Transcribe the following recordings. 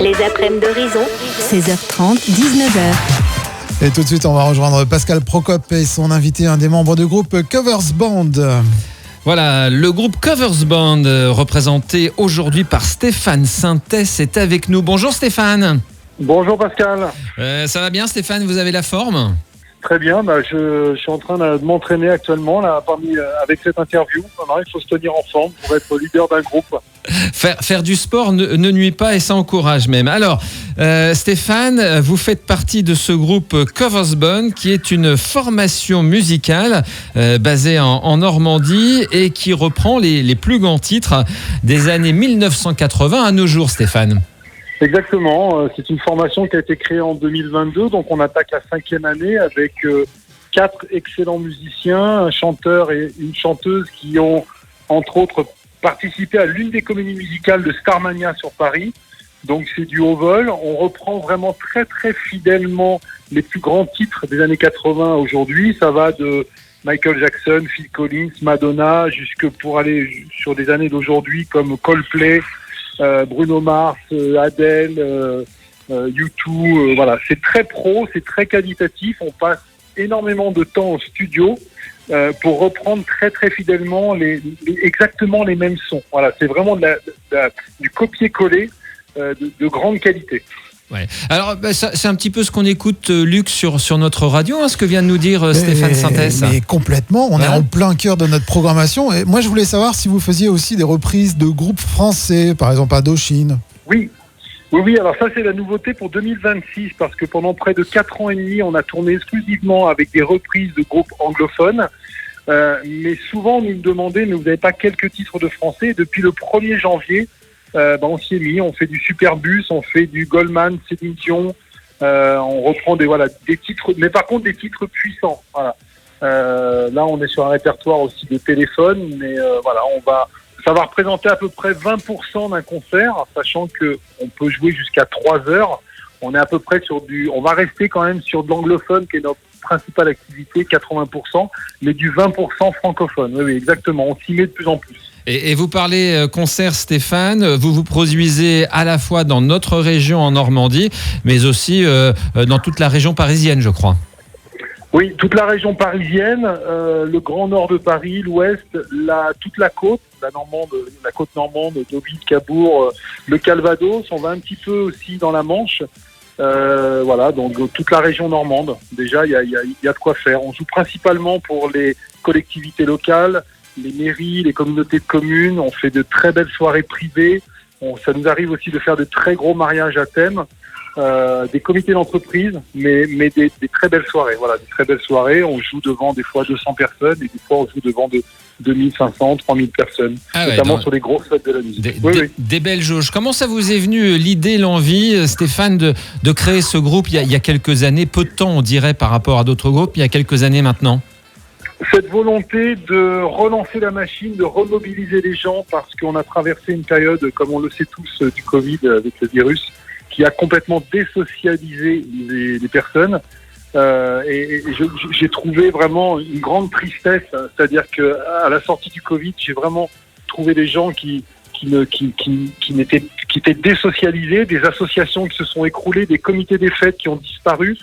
Les après-midi d'Horizon. 16h30, 19h. Et tout de suite, on va rejoindre Pascal Procope et son invité, un des membres du groupe Covers Band. Voilà, le groupe Covers Band, représenté aujourd'hui par Stéphane Sintès, est avec nous. Bonjour Stéphane. Bonjour Pascal. Ça va bien Stéphane, vous avez la forme ? Très bien, je suis en train de m'entraîner actuellement là, avec cette interview. Alors, il faut se tenir en forme pour être leader d'un groupe. Faire du sport ne nuit pas et ça encourage même. Alors, Stéphane, vous faites partie de ce groupe Covers Band qui est une formation musicale basée en Normandie et qui reprend les plus grands titres des années 1980 à nos jours, Stéphane. Exactement, c'est une formation qui a été créée en 2022, donc on attaque la 5e année avec 4 excellents musiciens, un chanteur et une chanteuse qui ont entre autres participé à l'une des comédies musicales de Starmania sur Paris. Donc c'est du haut vol, on reprend vraiment très très fidèlement les plus grands titres des années 80 aujourd'hui, ça va de Michael Jackson, Phil Collins, Madonna, jusque pour aller sur des années d'aujourd'hui comme Coldplay, Bruno Mars, Adele, U2, voilà, c'est très pro, c'est très qualitatif. On passe énormément de temps au studio pour reprendre très très fidèlement exactement les mêmes sons. Voilà, c'est vraiment du copier-coller de grande qualité. Ouais. Alors, c'est un petit peu ce qu'on écoute, Luc, sur notre radio, ce que vient de nous dire Stéphane Sintès. Mais complètement, on est en plein cœur de notre programmation. Et moi, je voulais savoir si vous faisiez aussi des reprises de groupes français, par exemple Indochine. Oui, alors ça, c'est la nouveauté pour 2026, parce que pendant près de 4 ans et demi, on a tourné exclusivement avec des reprises de groupes anglophones. Mais souvent, on nous demandait, mais vous n'avez pas quelques titres de français ? Depuis le 1er janvier, on s'y est mis, on fait du Superbus, on fait du Goldman, Céline Dion, on reprend des titres, mais par contre des titres puissants. Voilà. Là, on est sur un répertoire aussi de téléphone, mais ça va représenter à peu près 20% d'un concert, sachant que on peut jouer jusqu'à 3 heures. On est à peu près on va rester quand même sur de l'anglophone, qui est notre principale activité, 80%, mais du 20% francophone. Oui, exactement. On s'y met de plus en plus. Et vous parlez concert, Stéphane, vous produisez à la fois dans notre région en Normandie, mais aussi dans toute la région parisienne, je crois. Oui, toute la région parisienne, le grand nord de Paris, l'ouest, toute la côte, la côte normande, Deauville, Cabourg, le Calvados. On va un petit peu aussi dans la Manche. Donc toute la région normande. Déjà, il y a de quoi faire. On joue principalement pour les collectivités locales, les mairies, les communautés de communes. On fait de très belles soirées privées. Ça nous arrive aussi de faire de très gros mariages à thème, des comités d'entreprise, mais des très belles soirées. Voilà, des très belles soirées. On joue devant des fois 200 personnes et des fois on joue devant 2500, 3000 personnes, notamment sur les grosses fêtes de la musique. Des belles jauges. Comment ça vous est venu l'idée, l'envie, Stéphane, de créer ce groupe il y a quelques années, peu de temps on dirait par rapport à d'autres groupes, il y a quelques années maintenant? Cette volonté de relancer la machine, de remobiliser les gens, parce qu'on a traversé une période, comme on le sait tous, du Covid avec le virus, qui a complètement désocialisé les personnes. Et j'ai trouvé vraiment une grande tristesse, c'est-à-dire que à la sortie du Covid, j'ai vraiment trouvé des gens qui étaient désocialisés, des associations qui se sont écroulées, des comités des fêtes qui ont disparu.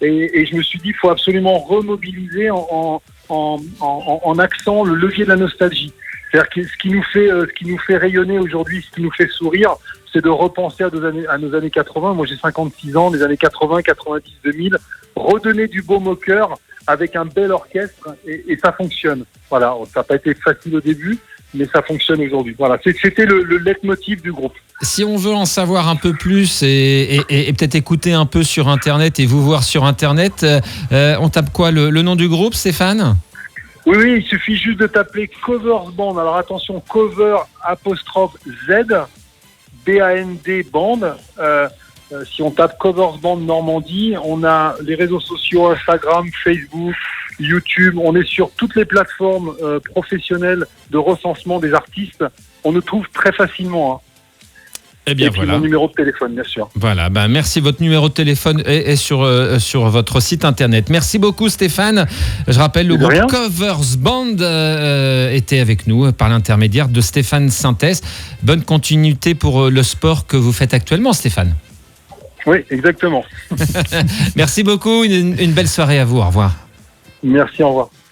Et je me suis dit, il faut absolument remobiliser en accent le levier de la nostalgie. C'est-à-dire que ce qui nous fait rayonner aujourd'hui, ce qui nous fait sourire, c'est de repenser à nos années 80. Moi, j'ai 56 ans, les années 80, 90, 2000. Redonner du baume au cœur avec un bel orchestre et ça fonctionne. Voilà, ça n'a pas été facile au début, mais ça fonctionne aujourd'hui. Voilà, c'était le leitmotiv du groupe. Si on veut en savoir un peu plus et peut-être écouter un peu sur Internet et vous voir sur Internet, on tape quoi, le nom du groupe, Stéphane ? Oui, il suffit juste de taper Covers Band. Alors attention, cover 'Z, B-A-N-D Band. Si on tape Covers Band Normandie, on a les réseaux sociaux, Instagram, Facebook, YouTube. On est sur toutes les plateformes professionnelles de recensement des artistes. On nous trouve très facilement. Eh bien, et puis voilà. mon numéro de téléphone, bien sûr. Voilà, merci. Votre numéro de téléphone est sur votre site internet. Merci beaucoup, Stéphane. Je rappelle, le De groupe rien. Covers Band était avec nous par l'intermédiaire de Stéphane Sintès. Bonne continuité pour le sport que vous faites actuellement, Stéphane. Oui, exactement. Merci beaucoup. Une belle soirée à vous. Au revoir. Merci, au revoir.